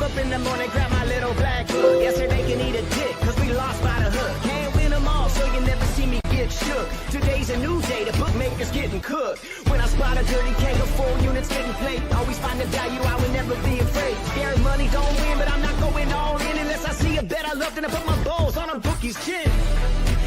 up in the morning, grab my little black book. Yesterday can eat a dick, cause we lost by the hook. Can't win them all, so you never see me get shook. Today's a new day, the bookmaker's getting cooked. When I spot a dirty cake of 4 units getting played, always find the value, I would never be afraid. Scary money don't win, but I'm not going all in unless I see a bet I love, then I put my balls on a bookie's chin.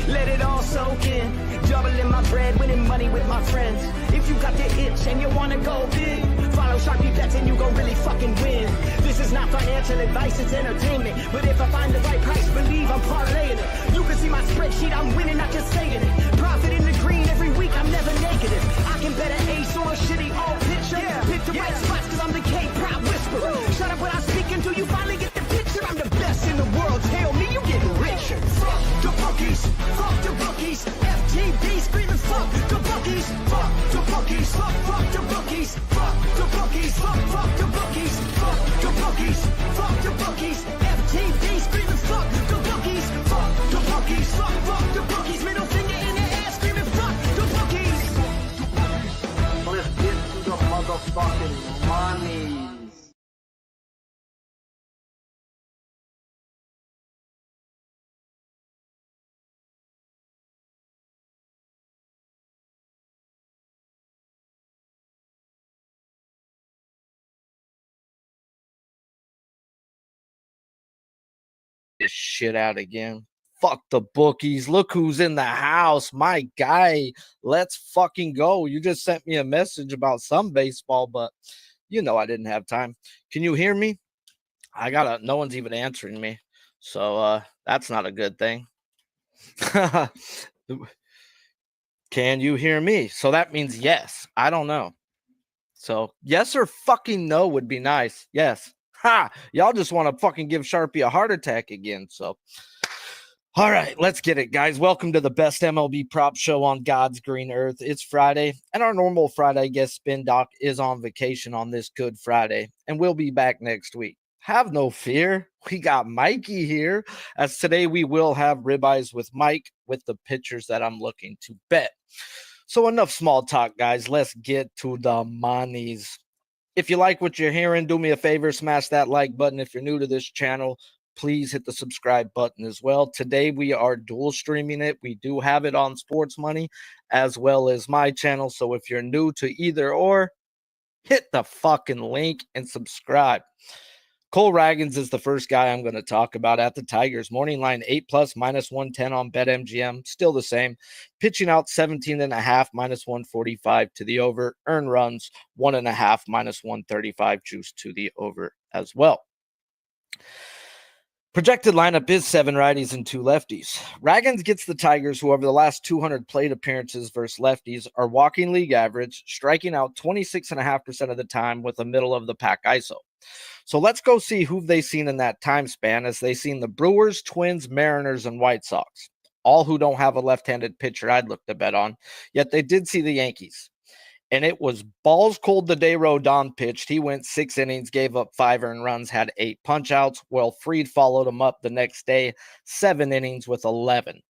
Let it all soak in, doubling my bread, winning money with my friends. If you got the itch and you wanna go big, follow Sharpie bets and you gon' really fucking win. This is not financial advice, it's entertainment. But if I find the right price, believe I'm parlaying it. You can see my spreadsheet, I'm winning, not just saying it. Profit in the green every week, I'm never negative. I can bet an ace or a shitty all picture. Pick the right spots cause I'm the K-pop whisperer. Shut up when I speak until you finally get the picture. I'm the best in the world, tell me you getting richer. Fuck the bookies, fuck the bookies. FTV screaming fuck the bookies, fuck the bookies, fuck the bookies, fuck the bookies, fuck the bookies, fuck the bookies, fuck the bookies. FTV screaming fuck the bookies, fuck the bookies, fuck the bookies. Middle finger in the air screaming fuck the bookies. Let's get to the motherfucking money. This shit out again. Fuck the bookies. Look who's in the house. My guy. Let's fucking go. You just sent me a message about some baseball, but you know I didn't have time. Can you hear me? No one's even answering me. So that's not a good thing. Can you hear me? So that means yes. I don't know. So yes or fucking no would be nice. Yes. Ha! Y'all just want to fucking give Sharpie a heart attack again. So, all right, let's get it, guys. Welcome to the best MLB prop show on God's green earth. It's Friday, and our normal Friday guest SpinDoc is on vacation on this Good Friday, and we'll be back next week. Have no fear. We got Mikey here, as today we will have Ribeyes with Mike with the pitchers that I'm looking to bet. So enough small talk, guys. Let's get to the monies. If you like what you're hearing, do me a favor, smash that like button. If you're new to this channel, please hit the subscribe button as well. Today, we are dual streaming it. We do have it on Sports Money as well as my channel. So if you're new to either or, hit the fucking link and subscribe. Cole Ragans is the first guy I'm going to talk about at the Tigers. Morning line 8+ -110 on BetMGM. Still the same. Pitching out 17.5 -145 to the over. Earn runs 1.5 -135 juice to the over as well. Projected lineup is 7 righties and 2 lefties. Ragans gets the Tigers, who over the last 200 plate appearances versus lefties are walking league average, striking out 26.5% of the time with a middle of the pack ISO. So let's go see who they've seen in that time span, as they've seen the Brewers, Twins, Mariners, and White Sox, all who don't have a left-handed pitcher I'd look to bet on, yet they did see the Yankees. And it was balls cold the day Rodon pitched. He went 6 innings, gave up 5 earned runs, had 8 punch-outs. Well, Fried followed him up the next day, 7 innings with 11.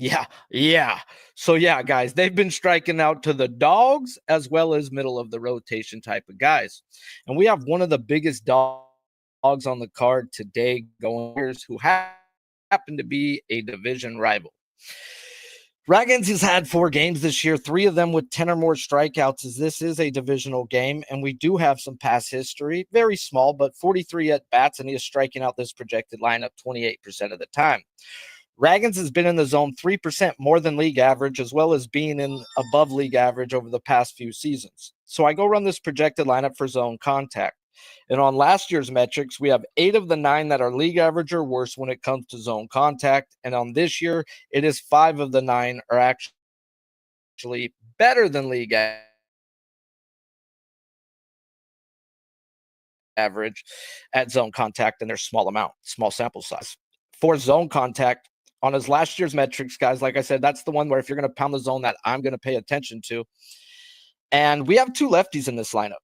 Yeah. So, yeah, guys, they've been striking out to the dogs as well as middle of the rotation type of guys. And we have one of the biggest dogs on the card today going here, who happen to be a division rival. Ragans has had 4 games this year, 3 of them with 10 or more strikeouts, as this is a divisional game, and we do have some past history, very small, but 43 at-bats, and he is striking out this projected lineup 28% of the time. Ragans has been in the zone 3% more than league average, as well as being in above league average over the past few seasons. So I go run this projected lineup for zone contact. And on last year's metrics, we have 8 of the 9 that are league average or worse when it comes to zone contact. And on this year, it is 5 of the 9 are actually better than league average at zone contact in their small sample size. For zone contact, on his last year's metrics, guys, like I said, that's the one where if you're going to pound the zone that I'm going to pay attention to. And we have 2 lefties in this lineup.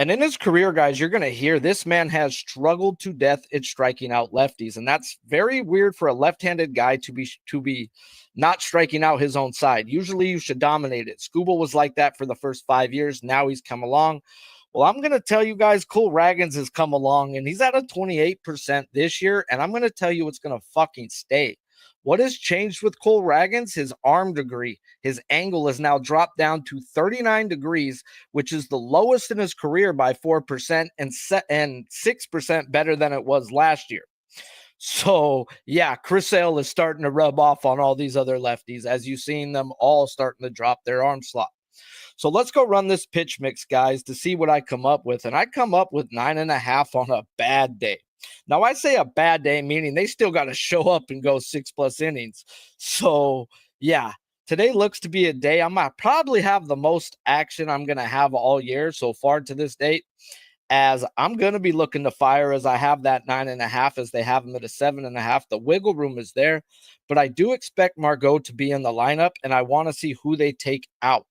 And in his career, guys, you're going to hear this man has struggled to death at striking out lefties. And that's very weird for a left-handed guy to be not striking out his own side. Usually you should dominate it. Skubal was like that for the first 5 years. Now he's come along. Well, I'm going to tell you guys, Cole Ragans has come along, and he's at a 28% this year, and I'm going to tell you it's going to fucking stay. What has changed with Cole Ragans? His arm degree. His angle has now dropped down to 39 degrees, which is the lowest in his career by 4% and 6% better than it was last year. So, yeah, Chris Sale is starting to rub off on all these other lefties, as you've seen them all starting to drop their arm slot. So let's go run this pitch mix, guys, to see what I come up with. And I come up with 9.5 on a bad day. Now, I say a bad day, meaning they still got to show up and go 6+ innings. So, yeah, today looks to be a day I might probably have the most action I'm going to have all year so far to this date, as I'm going to be looking to fire as I have that 9.5 as they have them at a 7.5. The wiggle room is there, but I do expect Margot to be in the lineup, and I want to see who they take out.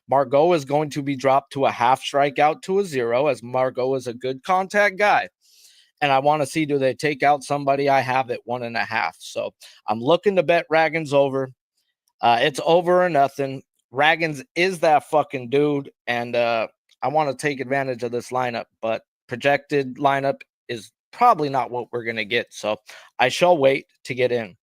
Margot is going to be dropped to a half strikeout to a 0, as Margot is a good contact guy. And I want to see, do they take out somebody I have at 1.5? So I'm looking to bet Ragans over. It's over or nothing. Ragans is that fucking dude. And I want to take advantage of this lineup, but projected lineup is probably not what we're going to get. So I shall wait to get in.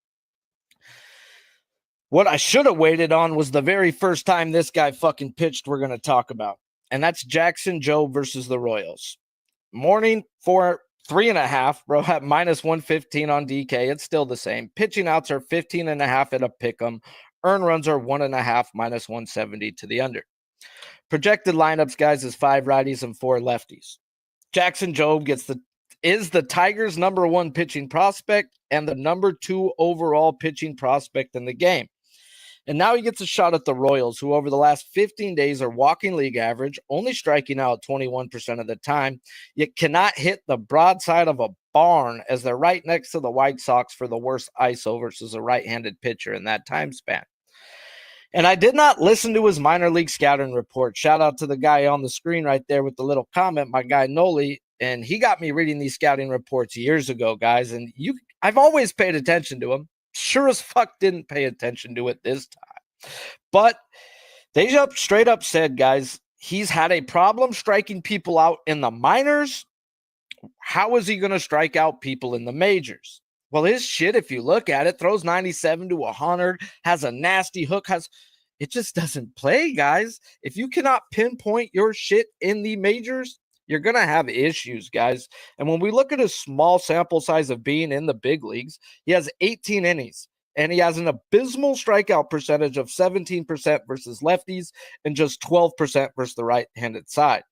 What I should have waited on was the very first time this guy fucking pitched we're going to talk about. And that's Jackson Jobe versus the Royals. Morning for 3.5, bro, at -115 on DK. It's still the same. Pitching outs are 15.5 at a pick'em. Earn runs are 1.5, -170 to the under. Projected lineups, guys, is 5 righties and 4 lefties. Jackson Jobe is the Tigers' #1 pitching prospect and the #2 overall pitching prospect in the game. And now he gets a shot at the Royals, who over the last 15 days are walking league average, only striking out 21% of the time, yet cannot hit the broadside of a barn, as they're right next to the White Sox for the worst ISO versus a right-handed pitcher in that time span. And I did not listen to his minor league scouting report. Shout out to the guy on the screen right there with the little comment, my guy Noli. And he got me reading these scouting reports years ago, guys. And I've always paid attention to him. Sure as fuck didn't pay attention to it this time. But they straight up said, guys, he's had a problem striking people out in the minors. How is he going to strike out people in the majors? Well, his shit, if you look at it, throws 97 to 100, has a nasty hook, it just doesn't play, guys. If you cannot pinpoint your shit in the majors, you're going to have issues, guys. And when we look at his small sample size of being in the big leagues, he has 18 innings, and he has an abysmal strikeout percentage of 17% versus lefties and just 12% versus the right-handed side.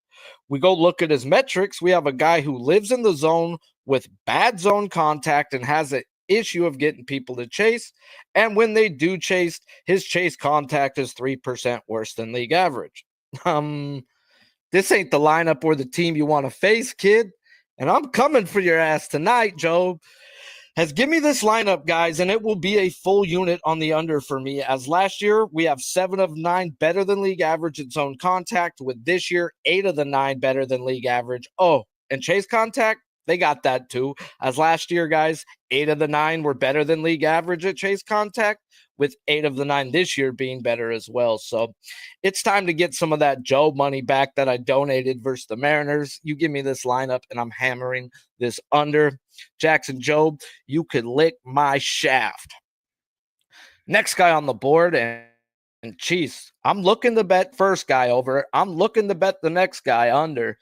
We go look at his metrics. We have a guy who lives in the zone with bad zone contact and has an issue of getting people to chase. And when they do chase, his chase contact is 3% worse than league average. This ain't the lineup or the team you want to face, kid. And I'm coming for your ass tonight, Joe. Give me this lineup, guys, and it will be a full unit on the under for me. As last year, we have 7 of 9 better than league average at zone contact. With this year, 8 of the 9 better than league average. Oh, and chase contact, they got that too. As last year, guys, 8 of the 9 were better than league average at chase contact, with 8 of the 9 this year being better as well. So it's time to get some of that Joe money back that I donated versus the Mariners. You give me this lineup, and I'm hammering this under. Jackson Jobe, you could lick my shaft. Next guy on the board, and geez, I'm looking to bet first guy over. I'm looking to bet the next guy under.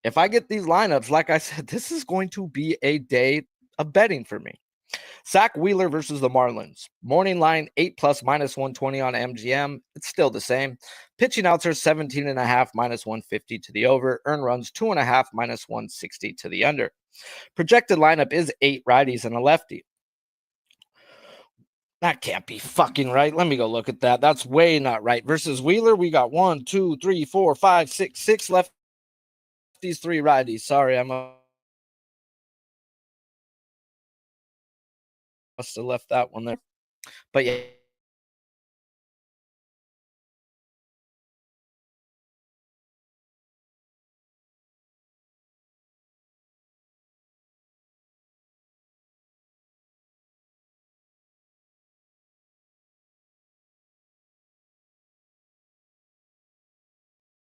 If I get these lineups, like I said, this is going to be a day of betting for me. Zach Wheeler versus the Marlins. Morning line 8+ -120 on MGM. It's still the same. Pitching outs are 17.5 -150 to the over. Earn runs 2.5 -160 to the under. Projected lineup is 8 righties and a lefty. That can't be fucking right. Let me go look at that. That's way not right. Versus Wheeler, we got 1, 2, 3, 4, 5, 6 lefties, 3 righties. Sorry, I must have left that one there. But yeah.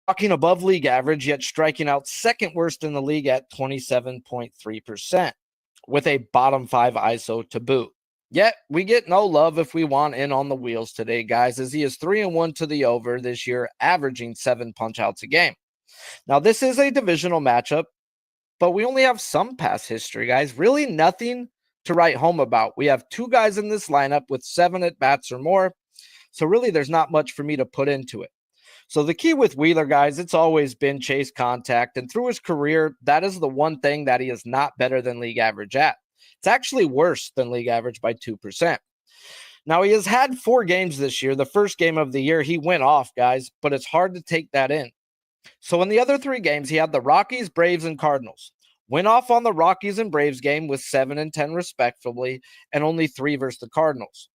walking above league average, yet striking out second worst in the league at 27.3%, with a bottom 5 ISO to boot. Yet we get no love if we want in on the wheels today, guys, as he is 3-1 to the over this year, averaging 7 punch-outs a game. Now, this is a divisional matchup, but we only have some past history, guys. Really nothing to write home about. We have 2 guys in this lineup with 7 at-bats or more, so really there's not much for me to put into it. So the key with Wheeler, guys, it's always been chase contact, and through his career, that is the one thing that he is not better than league average at. It's actually worse than league average by 2%. Now, he has had 4 games this year. The first game of the year, he went off, guys, but it's hard to take that in. So in the other 3 games, he had the Rockies, Braves, and Cardinals. Went off on the Rockies and Braves game with 7 and 10 respectively, and only 3 versus the Cardinals.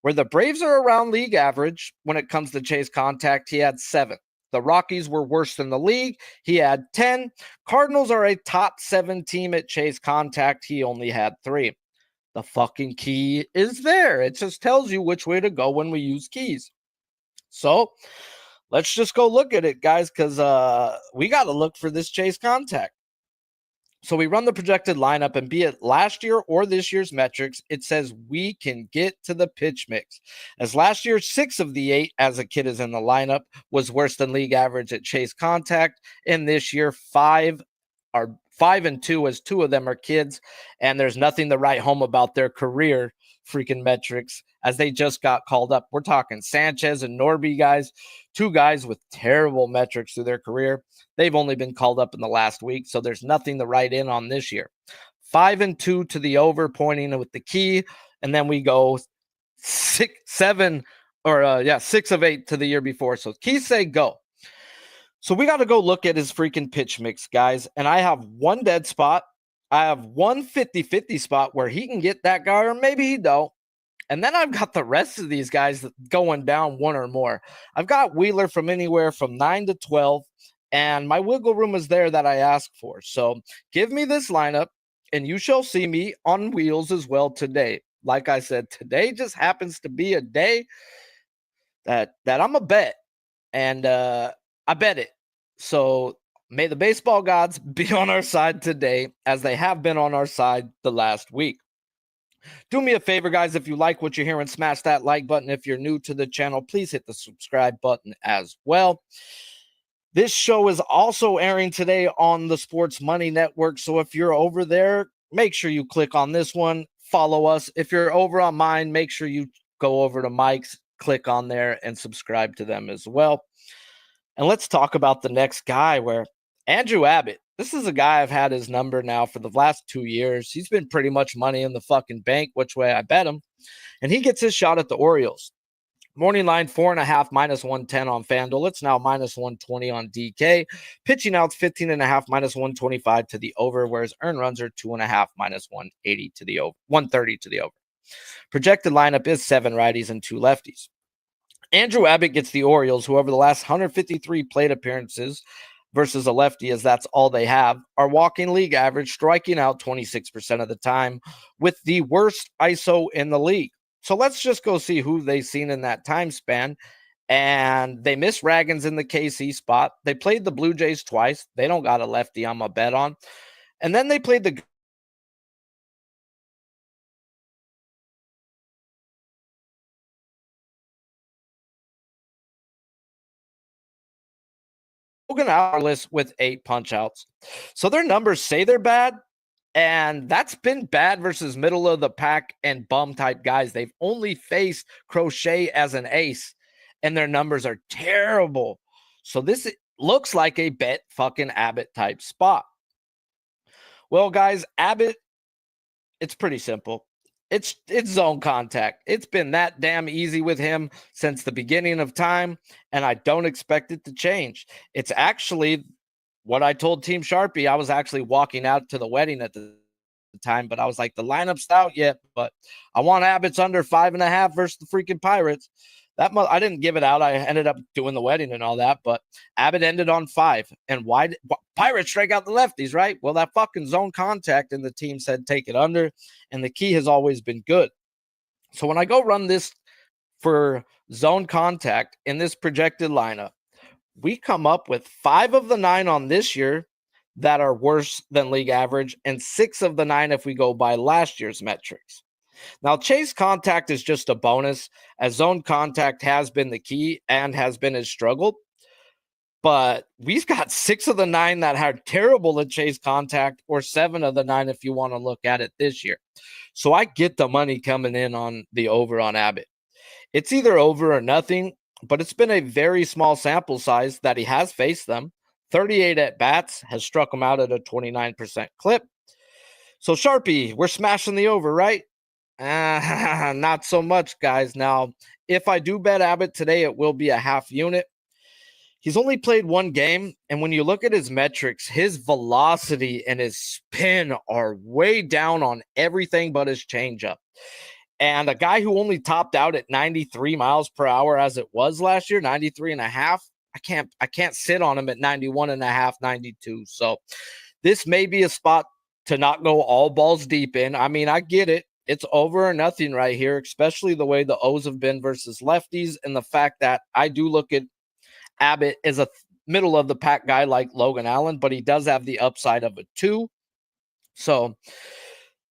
Where the Braves are around league average when it comes to chase contact, he had 7. The Rockies were worse than the league. He had 10. Cardinals are a top 7 team at chase contact. He only had 3. The fucking key is there. It just tells you which way to go when we use keys. So let's just go look at it, guys, because we got to look for this chase contact. So we run the projected lineup, and be it last year or this year's metrics, it says we can get to the pitch mix. As last year, 6 of the 8 as a kid is in the lineup was worse than league average at chase contact. And this year, 5 are 5 and 2 as 2 of them are kids. And there's nothing to write home about their career freaking metrics as they just got called up. We're talking Sanchez and Norby, guys, 2 guys with terrible metrics through their career. They've only been called up in the last week, so there's nothing to write in on this year. 5 and 2 to the over, pointing with the key, and then we go 6 of 8 to the year before. So keys say go. So we got to go look at his freaking pitch mix, guys, and I have 1 dead spot. I have 1 50-50 spot where he can get that guy, or maybe he don't. And then I've got the rest of these guys going down 1 or more. I've got Wheeler from anywhere from 9 to 12. And my wiggle room is there that I ask for. So give me this lineup, and you shall see me on wheels as well today. Like I said, today just happens to be a day that I'm a bet, and I bet it. So may the baseball gods be on our side today, as they have been on our side the last week. Do me a favor, guys, if you like what you're hearing, smash that like button. If you're new to the channel, please hit the subscribe button as well. This show is also airing today on the Sports Money Network, so if you're over there, make sure you click on this one, follow us. If you're over on mine, make sure you go over to Mike's, click on there, and subscribe to them as well. And let's talk about the next guy, where Andrew Abbott. This is a guy I've had his number now for the last 2 years. He's been pretty much money in the fucking bank, which way I bet him. And he gets his shot at the Orioles. Morning line 4.5 minus 110 on FanDuel. It's now minus 120 on DK. Pitching outs 15.5 minus 125 to the over, whereas earned runs are 2.5 minus 180 to the over, 130 to the over. Projected lineup is 7 righties and 2 lefties. Andrew Abbott gets the Orioles, who over the last 153 plate appearances versus a lefty, as that's all they have, are walking league average, striking out 26% of the time, with the worst ISO in the league. So let's just go see who they've seen in that time span. And they missed Ragans in the KC spot. They played the Blue Jays twice. They don't got a lefty I'm a bet on. And then they played the hourless with 8 punch outs. So their numbers say they're bad. And that's been bad versus middle of the pack and bum type guys. They've only faced Crochet as an ace, and their numbers are terrible. So this looks like a bet fucking Abbott type spot. Well, guys, Abbott, it's pretty simple. It's zone contact. It's been that damn easy with him since the beginning of time, and I don't expect it to change. It's actually what I told Team Sharpie. I was actually walking out to the wedding at the time, but I was like, the lineup's out yet, but I want Abbott's under 5.5 versus the freaking Pirates. I didn't give it out. I ended up doing the wedding and all that, but Abbott ended on 5. And why Pirates strike out the lefties, right? Well, that fucking zone contact, and the team said take it under, and the key has always been good. So when I go run this for zone contact in this projected lineup, we come up with 5 of the 9 on this year that are worse than league average, and 6 of the 9 if we go by last year's metrics. Now, chase contact is just a bonus, as zone contact has been the key and has been his struggle. But we've got 6 of the 9 that are terrible at chase contact, or 7 of the 9 if you want to look at it this year. So I get the money coming in on the over on Abbott. It's either over or nothing, but it's been a very small sample size that he has faced them. 38 at bats, has struck them out at a 29% clip. So Sharpie, we're smashing the over, right? Not so much, guys. Now, if I do bet Abbott today, it will be a half unit. He's only played one game, and when you look at his metrics, his velocity and his spin are way down on everything but his changeup. And a guy who only topped out at 93 miles per hour as it was last year, 93 and a half, I can't sit on him at 91 and a half, 92. So this may be a spot to not go all balls deep in. I mean, I get it. It's over or nothing right here, especially the way the O's have been versus lefties, and the fact that I do look at Abbott as a middle of the pack guy like Logan Allen, but he does have the upside of a 2. So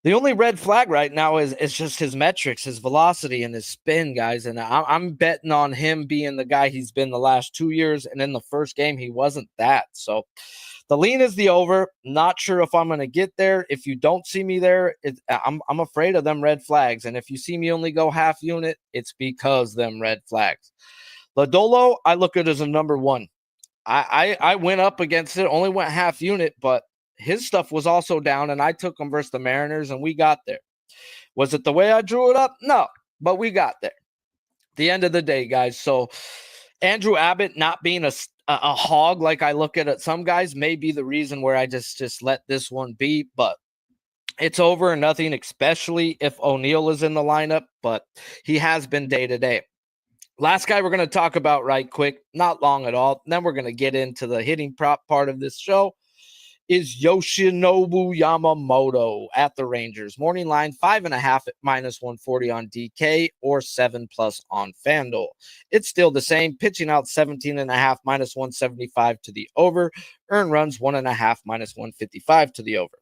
the only red flag right now is just his metrics, his velocity, and his spin, guys. And I'm betting on him being the guy he's been the last 2 years. And in the first game, he wasn't that. So the lean is the over. Not sure if I'm going to get there. If you don't see me there, I'm afraid of them red flags. And if you see me only go half unit, it's because them red flags. Lodolo, I look at as a number 1. I went up against it, only went half unit, but his stuff was also down, and I took him versus the Mariners, and we got there. Was it the way I drew it up? No, but we got there. The end of the day, guys. So Andrew Abbott not being a hog like I look at some guys may be the reason where I just let this one be, but it's over or nothing, especially if O'Neill is in the lineup, but he has been day to day. Last guy we're going to talk about right quick, not long at all. Then we're going to get into the hitting prop part of this show, is Yoshinobu Yamamoto at the Rangers. Morning line, 5.5 at -140 on DK or 7+ on FanDuel. It's still the same. Pitching out 17.5 -175 to the over. Earn runs 1.5 -155 to the over.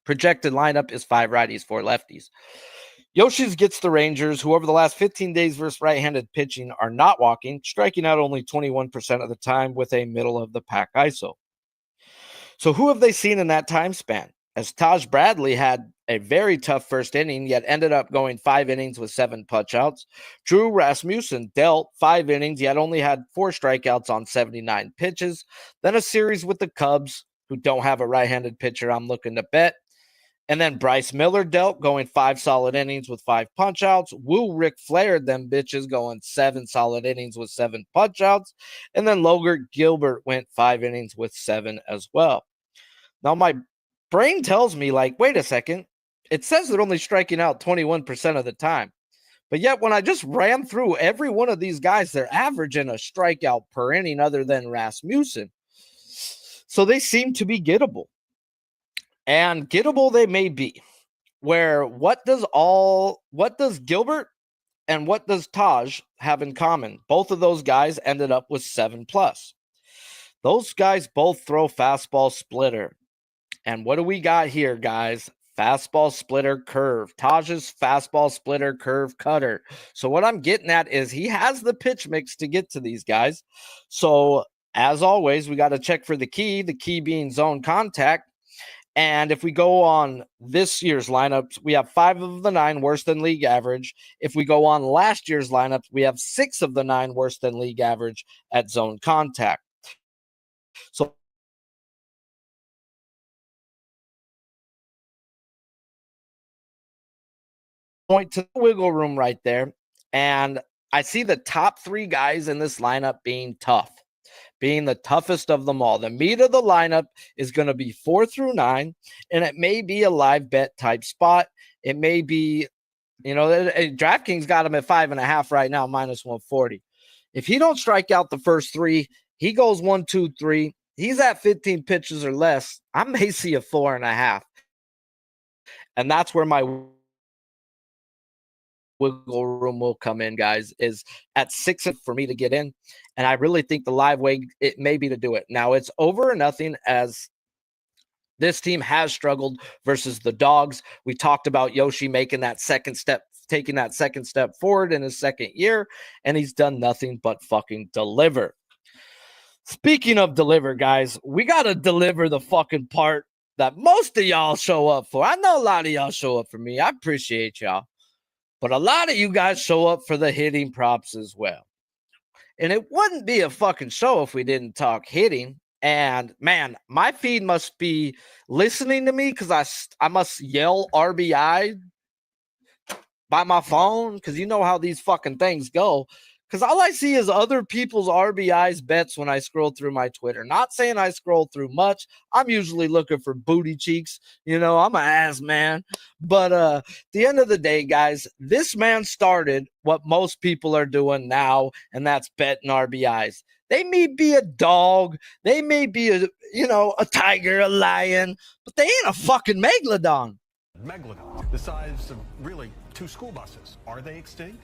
Projected lineup is 5 righties, 4 lefties. Yoshi's gets the Rangers, who over the last 15 days versus right-handed pitching are not walking, striking out only 21% of the time with a middle-of-the-pack ISO. So who have they seen in that time span? As Taj Bradley had a very tough first inning, yet ended up going 5 innings with 7 punch-outs. Drew Rasmussen dealt 5 innings, yet only had 4 strikeouts on 79 pitches. Then a series with the Cubs, who don't have a right-handed pitcher I'm looking to bet. And then Bryce Miller dealt, going 5 solid innings with 5 punch-outs. Woo Rick Flared them bitches, going 7 solid innings with 7 punch-outs. And then Logan Gilbert went 5 innings with 7 as well. Now, my brain tells me, like, wait a second. It says they're only striking out 21% of the time. But yet, when I just ran through every one of these guys, they're averaging a strikeout per inning other than Rasmussen. So they seem to be gettable. And gettable they may be. Where what does Gilbert and what does Taj have in common? Both of those guys ended up with 7+. Those guys both throw fastball splitter. And what do we got here, guys? Fastball splitter curve. Taj's fastball splitter curve cutter. So what I'm getting at is he has the pitch mix to get to these guys. So as always, we got to check for the key being zone contact. And if we go on this year's lineups, we have 5 of the 9 worse than league average. If we go on last year's lineups, we have 6 of the 9 worse than league average at zone contact. So point to the wiggle room right there. And I see the top 3 guys in this lineup being tough, being the toughest of them all. The meat of the lineup is going to be 4 through 9, and it may be a live bet type spot. It may be, DraftKings got him at 5.5 right now, -140. If he don't strike out the first 3, he goes 1, 2, 3. He's at 15 pitches or less. I may see a 4.5. And that's where my wiggle room will come in, guys, is at 6 for me to get in. And I really think the live way it may be to do it. Now it's over or nothing, as this team has struggled versus the Dogs. We talked about Yoshi making that second step, taking that second step forward in his second year, and he's done nothing but fucking deliver. Speaking of deliver, guys, we got to deliver the fucking part that most of y'all show up for. I know a lot of y'all show up for me. I appreciate y'all. But a lot of you guys show up for the hitting props as well. And it wouldn't be a fucking show if we didn't talk hitting. And, man, my feed must be listening to me because I must yell RBI by my phone, because you know how these fucking things go. Because all I see is other people's RBIs bets when I scroll through my Twitter. Not saying I scroll through much. I'm usually looking for booty cheeks. You know, I'm an ass man. But at the end of the day, guys, this man started what most people are doing now, and that's betting RBIs. They may be a dog. They may be a tiger, a lion, but they ain't a fucking megalodon. Megalodon, the size of really 2 school buses. Are they extinct?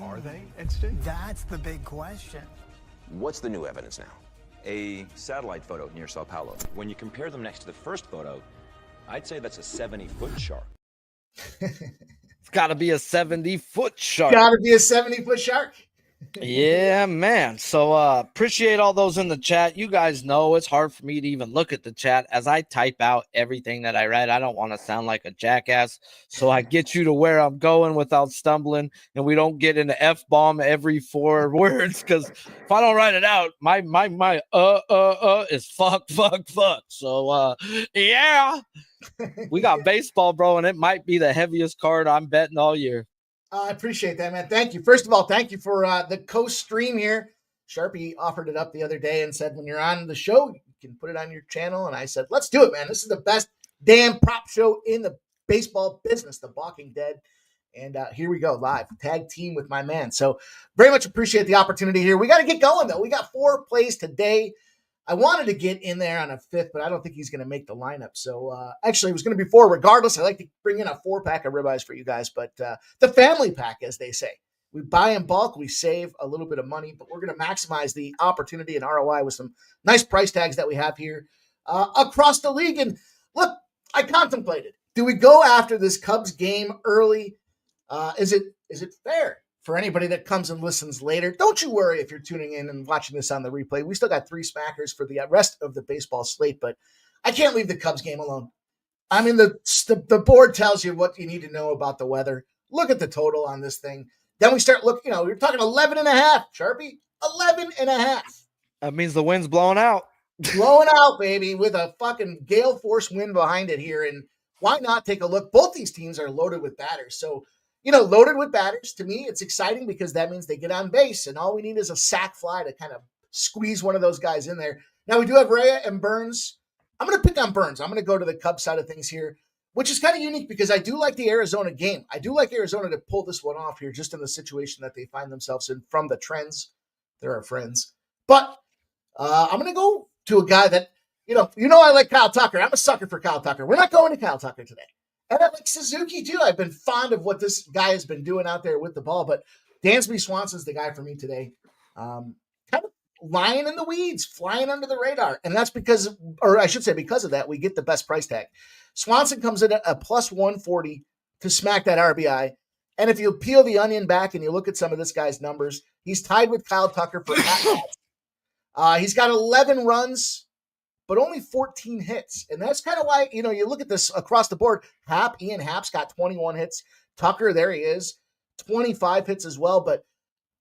Are they extinct? That's the big question. What's the new evidence now? A satellite photo near Sao Paulo. When you compare them next to the first photo, I'd say that's a 70-foot shark. It's got to be a 70-foot shark. Got to be a 70-foot shark. Yeah, man. So appreciate all those in the chat. You guys know it's hard for me to even look at the chat as I type out everything that I read. I don't want to sound like a jackass, so I get you to where I'm going without stumbling, and we don't get an F-bomb every 4 words, because if I don't write it out, my is fuck. So yeah, we got baseball, bro, and it might be the heaviest card I'm betting all year. I appreciate that, man. Thank you. First of all, thank you for the co-stream here. Sharpie offered it up the other day and said, when you're on the show, you can put it on your channel. And I said, let's do it, man. This is the best damn prop show in the baseball business, the Balking Dead. And here we go, live. Tag team with my man. So very much appreciate the opportunity here. We got to get going, though. We got 4 plays today. I wanted to get in there on a 5th, but I don't think he's going to make the lineup. So actually, it was going to be 4 regardless. I like to bring in a 4-pack of ribeyes for you guys, but the family pack, as they say. We buy in bulk, we save a little bit of money, but we're going to maximize the opportunity and ROI with some nice price tags that we have here across the league. And look, I contemplated, do we go after this Cubs game early? Is it fair for anybody that comes and listens later? Don't you worry if you're tuning in and watching this on the replay. We still got 3 smackers for the rest of the baseball slate, but I can't leave the Cubs game alone. I mean, the board tells you what you need to know about the weather. Look at the total on this thing. Then we start looking, we're talking 11 and a half, Sharpie, 11 and a half. That means the wind's blowing out. Blowing out, baby, with a fucking gale force wind behind it here. And why not take a look? Both these teams are loaded with batters. So, loaded with batters, to me, it's exciting because that means they get on base, and all we need is a sac fly to kind of squeeze one of those guys in there. Now, we do have Rhea and Burns. I'm going to pick on Burns. I'm going to go to the Cubs side of things here, which is kind of unique because I do like the Arizona game. I do like Arizona to pull this one off here just in the situation that they find themselves in from the trends. They're our friends. But I'm going to go to a guy that, I like Kyle Tucker. I'm a sucker for Kyle Tucker. We're not going to Kyle Tucker today. And I like Suzuki, too. I've been fond of what this guy has been doing out there with the ball. But Dansby Swanson's the guy for me today. Kind of lying in the weeds, flying under the radar. And that's because of that, we get the best price tag. Swanson comes in at a plus 140 to smack that RBI. And if you peel the onion back and you look at some of this guy's numbers, he's tied with Kyle Tucker for at-bats. He's got 11 runs, but only 14 hits. And that's kind of why, you look at this across the board. Ian Happ's got 21 hits. Tucker, there he is, 25 hits as well. But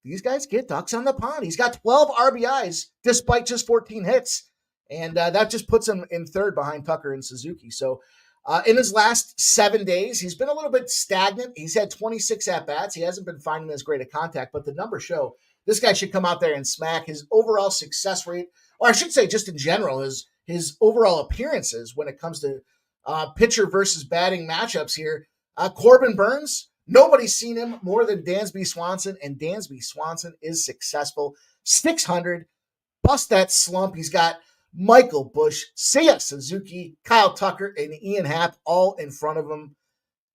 these guys get ducks on the pond. He's got 12 RBIs despite just 14 hits. And that just puts him in third behind Tucker and Suzuki. So in his last 7 days, he's been a little bit stagnant. He's had 26 at-bats. He hasn't been finding as great a contact, but the numbers show this guy should come out there and smack. His overall success rate, or I should say just in general, his overall appearances when it comes to pitcher versus batting matchups here. Corbin Burns, nobody's seen him more than Dansby Swanson, and Dansby Swanson is successful. 600, bust that slump. He's got Michael Busch, Seiya Suzuki, Kyle Tucker, and Ian Happ all in front of him.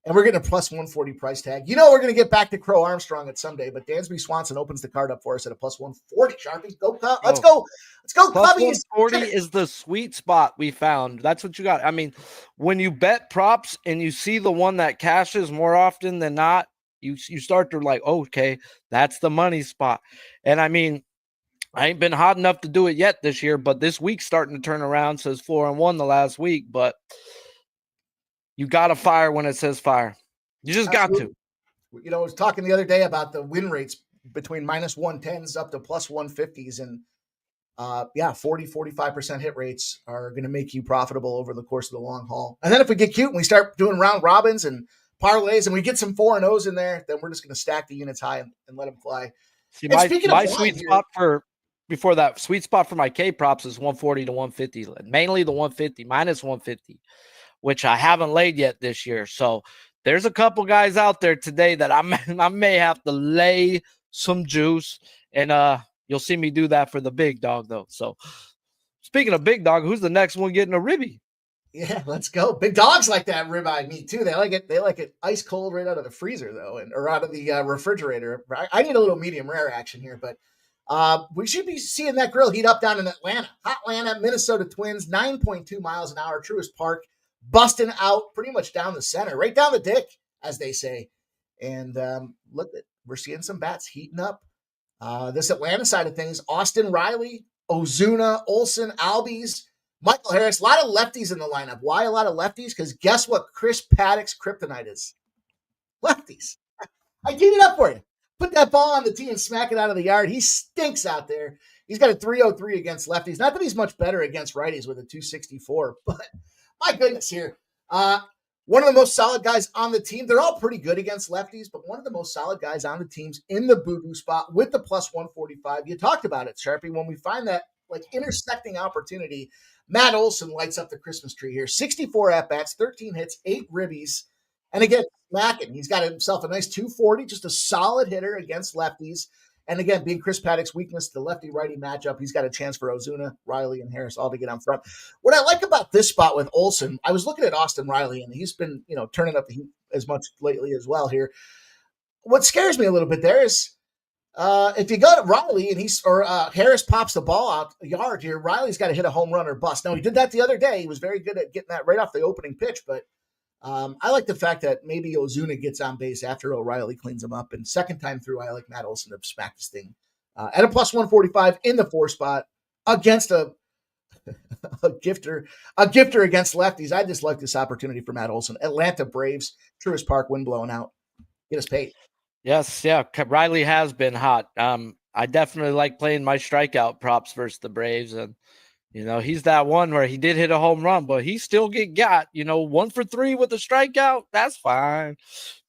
And we're getting a plus 140 price tag. You know, we're going to get back to Crow Armstrong at someday, but Dansby Swanson opens the card up for us at a plus 140. Sharpie, go. Let's go. Let's go, Plus Cubbies. 140 is the sweet spot we found. That's what you got. I mean, when you bet props and you see the one that cashes more often than not, you start to like, okay, that's the money spot. And I mean, I ain't been hot enough to do it yet this year, but this week's starting to turn around. Says 4-1 the last week, but you got to fire when it says fire. You just got to. You know, I was talking the other day about the win rates between minus 110s up to plus 150s. And 45% hit rates are going to make you profitable over the course of the long haul. And then if we get cute and we start doing round robins and parlays and we get some 4-0s in there, then we're just going to stack the units high and let them fly. See, my sweet spot before that sweet spot for my K props is 140 to 150, mainly the 150, minus 150, which I haven't laid yet this year. So there's a couple guys out there today that I may have to lay some juice, and you'll see me do that for the big dog though. So speaking of big dog, who's the next one getting a ribby? Yeah, let's go. Big dogs like that ribeye meat too. They like it ice cold right out of the freezer though, or out of the refrigerator. I need a little medium rare action here, but we should be seeing that grill heat up down in Atlanta. Hot Atlanta, Minnesota Twins, 9.2 miles an hour, Truist Park, busting out pretty much down the center, right down the dick, as they say. And look, we're seeing some bats heating up. This Atlanta side of things, Austin Riley, Ozuna, Olson, Albies, Michael Harris, a lot of lefties in the lineup. Why a lot of lefties? Because guess what Chris Paddock's kryptonite is? Lefties. I teed it up for you. Put that ball on the tee and smack it out of the yard. He stinks out there. He's got a 303 against lefties. Not that he's much better against righties with a 264, but my goodness here. One of the most solid guys on the team. They're all pretty good against lefties, but one of the most solid guys on the team's in the boo-boo spot with the plus 145. You talked about it, Sharpie. When we find that like intersecting opportunity, Matt Olson lights up the Christmas tree here. 64 at-bats, 13 hits, 8 ribbies. And again, smacking. He's got himself a nice 240, just a solid hitter against lefties. And again, being Chris Paddock's weakness, the lefty-righty matchup, he's got a chance for Ozuna, Riley, and Harris all to get on front. What I like about this spot with Olson, I was looking at Austin Riley, and he's been, turning up the heat as much lately as well here. What scares me a little bit there is if you go to Riley and Harris pops the ball out a yard here, Riley's got to hit a home run or bust. Now, he did that the other day. He was very good at getting that right off the opening pitch, but I like the fact that maybe Ozuna gets on base after O'Reilly cleans him up. And second time through, I like Matt Olson to smack this thing at a plus 145 in the 4 spot against a gifter against lefties. I just like this opportunity for Matt Olson. Atlanta Braves, Truist Park, wind blowing out. Get us paid. Yes, yeah. Riley has been hot. I definitely like playing my strikeout props versus the Braves, and he's that one where he did hit a home run, but he still got 1 for 3 with a strikeout. That's fine.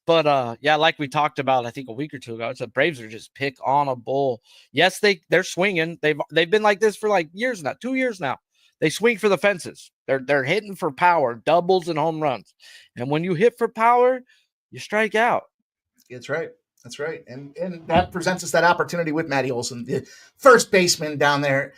But like we talked about, I think a week or two ago, the Braves are just pick on a bull. Yes, they're swinging. They've been like this for like years now, 2 years now. They swing for the fences. They're hitting for power, doubles and home runs. And when you hit for power, you strike out. That's right. That's right. And that presents us that opportunity with Matty Olson, the first baseman down there.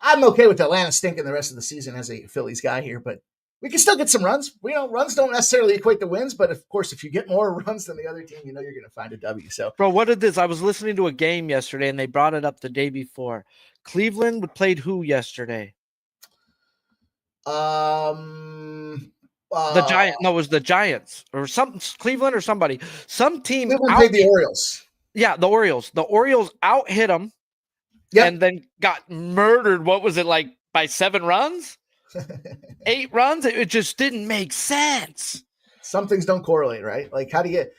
I'm okay with Atlanta stinking the rest of the season as a Phillies guy here, but we can still get some runs. Runs don't necessarily equate to wins, but of course, if you get more runs than the other team, you're going to find a W. So, bro, what did this? I was listening to a game yesterday, and they brought it up the day before. Cleveland played who yesterday? The Giants. No, it was the Giants or some Cleveland or somebody. Some team played the Orioles. Yeah, the Orioles. The Orioles out hit them. Yep. And then got murdered. What was it, like by 7 runs? 8 runs? It just didn't make sense. Some things don't correlate, right? Like how do you get,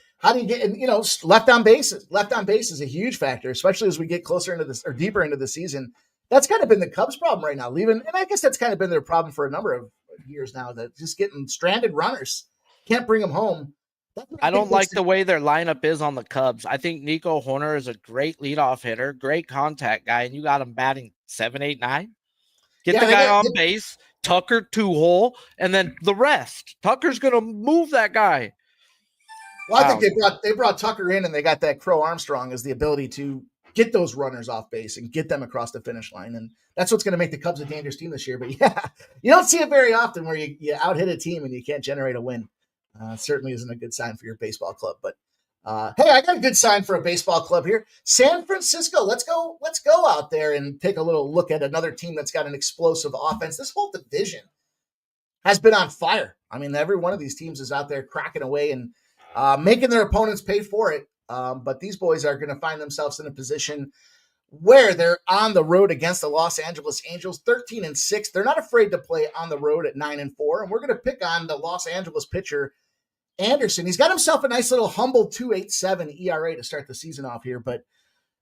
and left on base is a huge factor, especially as we get closer into this or deeper into the season. That's kind of been the Cubs' problem right now, and I guess that's kind of been their problem for a number of years now, that just getting stranded runners, can't bring them home. I don't like the way their lineup is on the Cubs. I think Nico Horner is a great leadoff hitter, great contact guy, and you got him batting 7, 8, 9. Get the guy on base, Tucker 2-hole, and then the rest. Tucker's going to move that guy. Well, I think they brought Tucker in, and they got that Crow Armstrong as the ability to get those runners off base and get them across the finish line. And that's what's going to make the Cubs a dangerous team this year. But yeah, you don't see it very often where you out hit a team and you can't generate a win. Certainly isn't a good sign for your baseball club, but hey, I got a good sign for a baseball club here. San Francisco, let's go out there and take a little look at another team that's got an explosive offense. This whole division has been on fire. I mean, every one of these teams is out there cracking away and making their opponents pay for it. But these boys are going to find themselves in a position where they're on the road against the Los Angeles Angels, 13-6. They're not afraid to play on the road at 9-4. And we're going to pick on the Los Angeles pitcher, Anderson. He's got himself a nice little humble 2.87 ERA to start the season off here, but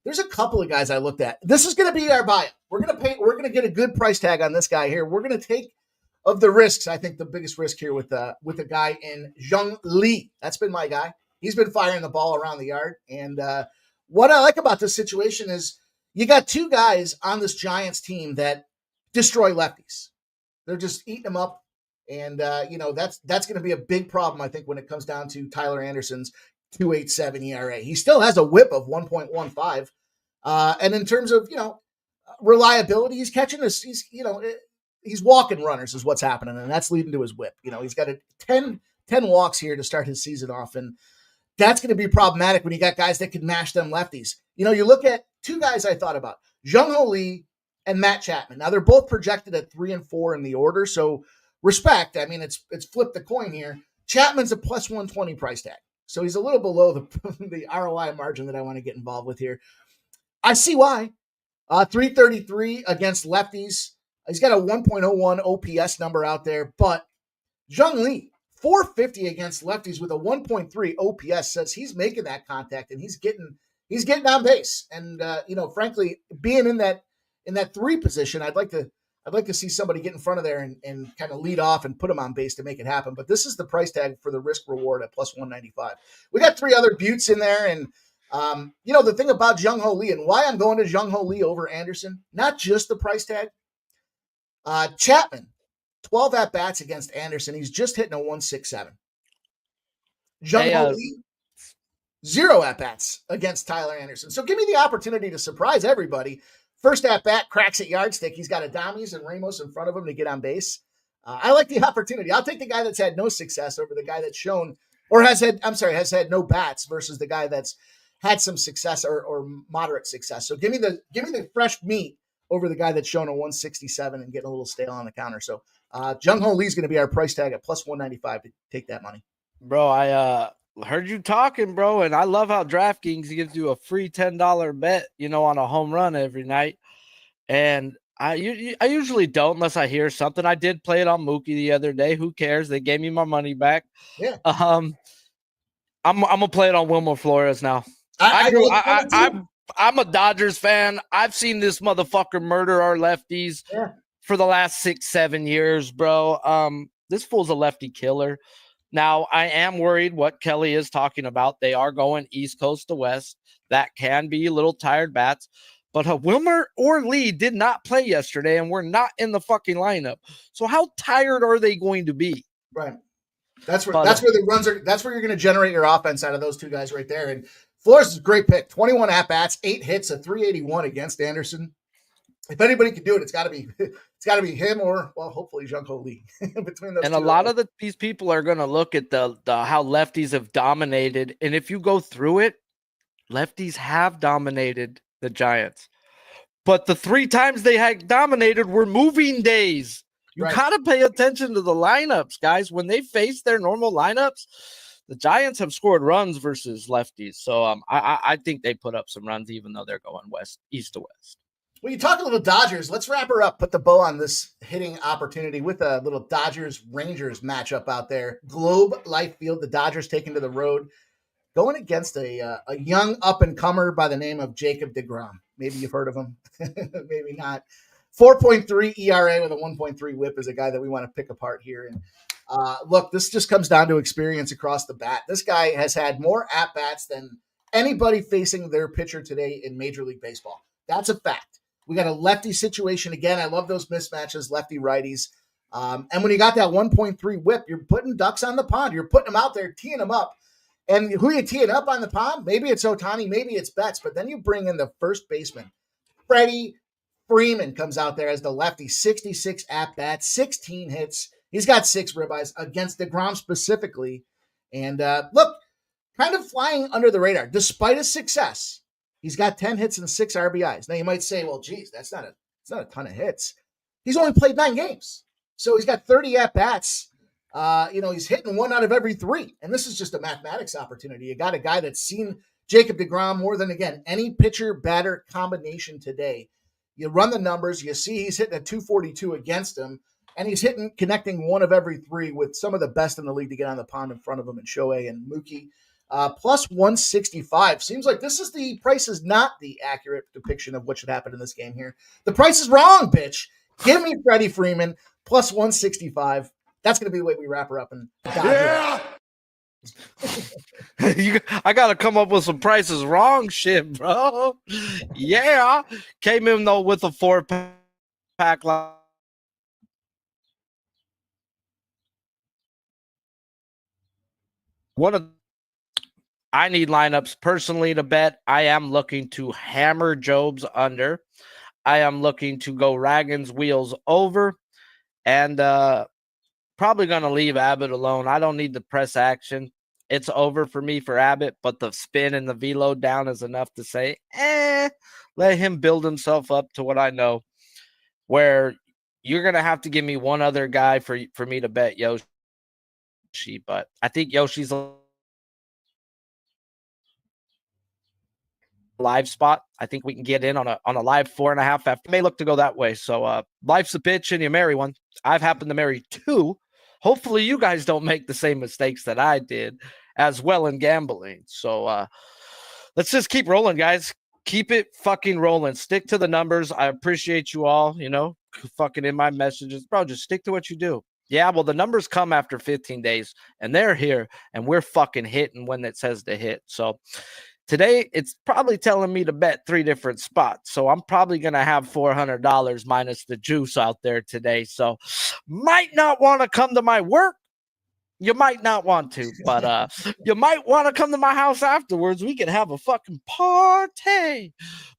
there's a couple of guys I looked at. This is going to be our buy. We're going to get a good price tag on this guy here. We're going to take of the risks. I think the biggest risk here with a guy in Jung Lee. That's been my guy. He's been firing the ball around the yard. And what I like about this situation is you got two guys on this Giants team that destroy lefties. They're just eating them up. And, that's going to be a big problem, I think, when it comes down to Tyler Anderson's 2.87 ERA. He still has a whip of 1.15. And in terms of, reliability, he's catching this. He's walking runners is what's happening, and that's leading to his whip. He's got 10 walks here to start his season off, and that's going to be problematic when you got guys that can mash them lefties. You look at two guys I thought about, Jung-Ho Lee and Matt Chapman. Now, they're both projected at 3 and 4 in the order, so respect. I mean, it's flipped the coin here. Chapman's a plus 120 price tag, so he's a little below the ROI margin that I want to get involved with here. I see why. 333 against lefties. He's got a 1.01 OPS number out there, but Jung Lee, 450 against lefties with a 1.3 OPS says he's making that contact and he's getting on base. And frankly, being in that 3 position, I'd like to see somebody get in front of there and kind of lead off and put him on base to make it happen. But this is the price tag for the risk reward at plus 195. We got 3 other buttes in there. And, the thing about Jung-Ho Lee and why I'm going to Jung-Ho Lee over Anderson, not just the price tag. Chapman, 12 at-bats against Anderson. He's just hitting a 1.67. Jung-Ho Lee, 0 at-bats against Tyler Anderson. So give me the opportunity to surprise everybody. First at-bat, cracks at yardstick. He's got Adames and Ramos in front of him to get on base. I like the opportunity. I'll take the guy that's had no success over the guy that's shown or has had no bats versus the guy that's had some success or moderate success. So give me the fresh meat over the guy that's shown a 167 and getting a little stale on the counter. So Jung-Ho Lee is going to be our price tag at plus 195 to take that money. Bro, I heard you talking, bro, and I love how DraftKings gives you a free $10 bet, on a home run every night. And I usually don't unless I hear something. I did play it on Mookie the other day. Who cares? They gave me my money back. Yeah. I'm gonna play it on Wilmer Flores now. I'm a Dodgers fan. I've seen this motherfucker murder our lefties for the last 6-7 years, bro. This fool's a lefty killer. Now, I am worried what Kelly is talking about. They are going East Coast to West. That can be a little tired bats. But Wilmer or Lee did not play yesterday, and we're not in the fucking lineup. So how tired are they going to be? Right. That's where the runs are. That's where you're going to generate your offense out of those two guys right there. And Flores is a great pick. 21 at-bats, 8 hits, a 381 against Anderson. If anybody can do it, it's got to be him or, well, hopefully Jung-Ho Lee. Between those, and a lot of these people are going to look at the how lefties have dominated, and if you go through it, lefties have dominated the Giants, but the 3 times they had dominated were moving days. You gotta pay attention to the lineups, guys. When they face their normal lineups, the Giants have scored runs versus lefties. So I think they put up some runs, even though they're going east to west. Well, you talk a little Dodgers. Let's wrap her up. Put the bow on this hitting opportunity with a little Dodgers-Rangers matchup out there. Globe Life Field, the Dodgers taking to the road, going against a young up-and-comer by the name of Jacob deGrom. Maybe you've heard of him. Maybe not. 4.3 ERA with a 1.3 whip is a guy that we want to pick apart here. And look, this just comes down to experience across the bat. This guy has had more at-bats than anybody facing their pitcher today in Major League Baseball. That's a fact. We got a lefty situation again. I love those mismatches, lefty righties. And when you got that 1.3 whip, you're putting ducks on the pond. You're putting them out there, teeing them up. And who you teeing up on the pond? Maybe it's Ohtani, maybe it's Betts, but then you bring in the first baseman. Freddie Freeman comes out there as the lefty, 66 at-bats, 16 hits. He's got 6 ribeyes against deGrom specifically. And look, kind of flying under the radar. Despite his success, he's got 10 hits and 6 RBIs. Now you might say, well, geez, it's not a ton of hits. He's only played 9 games. So he's got 30 at-bats. He's hitting 1 out of every 3. And this is just a mathematics opportunity. You got a guy that's seen Jacob deGrom more than, again, any pitcher-batter combination today. You run the numbers. You see he's hitting a 242 against him. And he's connecting 1 of every 3 with some of the best in the league to get on the pond in front of him in Shohei and Mookie. Plus 165. Seems like the price is not the accurate depiction of what should happen in this game here. The price is wrong, bitch. Give me Freddie Freeman plus 165. That's going to be the way we wrap her up. And yeah. I got to come up with some prices wrong shit, bro. Yeah. Came in, though, with a 4-pack line. I need lineups personally to bet. I am looking to hammer Job's under. I am looking to go Ragan's wheels over. And probably going to leave Abbott alone. I don't need the press action. It's over for me for Abbott, but the spin and the velo down is enough to say, let him build himself up to what I know. Where you're going to have to give me one other guy for me to bet Yoshi. But I think Yoshi's a live spot. I think we can get in on a live 4.5 after. It may look to go that way. So life's a bitch and you marry one. I've happened to marry 2. Hopefully you guys don't make the same mistakes that I did as well in gambling. So let's just keep rolling, guys. Keep it fucking rolling. Stick to the numbers. I appreciate you all, fucking in my messages. Bro, just stick to what you do. Yeah, well, the numbers come after 15 days, and they're here, and we're fucking hitting when it says to hit. So today, it's probably telling me to bet 3 different spots. So I'm probably going to have $400 minus the juice out there today. So might not want to come to my work. You might not want to, but you might want to come to my house afterwards. We can have a fucking party.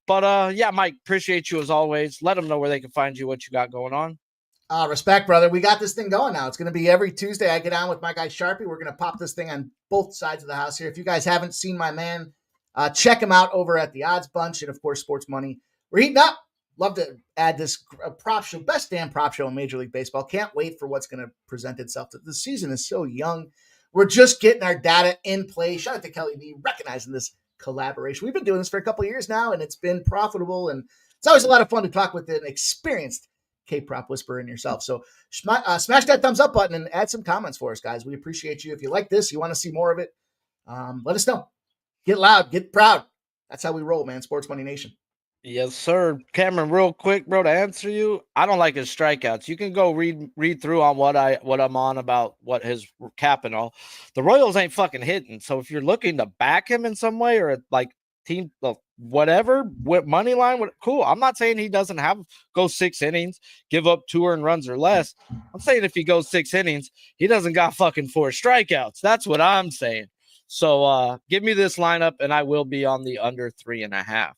But yeah, Mike, appreciate you as always. Let them know where they can find you, what you got going on. Respect, brother. We got this thing going now. It's going to be every Tuesday. I get on with my guy Sharpie. We're going to pop this thing on both sides of the house here. If you guys haven't seen my man, check him out over at the Odds Bunch and, of course, Sports Money. We're heating up. Love to add this prop show, best damn prop show in Major League Baseball. Can't wait for what's going to present itself. The season is so young. We're just getting our data in place. Shout out to Kelly B recognizing this collaboration. We've been doing this for a couple of years now, and it's been profitable, and it's always a lot of fun to talk with an experienced K-Prop whisperer in yourself. So smash that thumbs up button and add some comments for us, guys. We appreciate you. If you like this, you want to see more of it, let us know. Get loud, get proud. That's how we roll, man. Sports Money Nation. Yes, sir. Cameron, real quick, bro, to answer you, I don't like his strikeouts. You can go read through on what I'm on about what his cap and all. The Royals ain't fucking hitting. So if you're looking to back him in some way or like team whatever, with money line, cool. I'm not saying he doesn't go 6 innings, give up 2 earned runs or less. I'm saying if he goes 6 innings, he doesn't got fucking 4 strikeouts. That's what I'm saying. So give me this lineup and I will be on the under 3.5.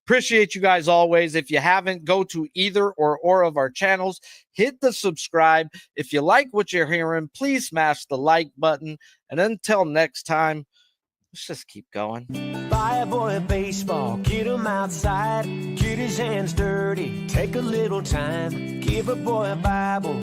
Appreciate you guys always. If you haven't, go to either or of our channels. Hit the subscribe. If you like what you're hearing, please smash the like button. And until next time, let's just keep going. Buy a boy a baseball, get him outside, get his hands dirty, take a little time, give a boy a Bible.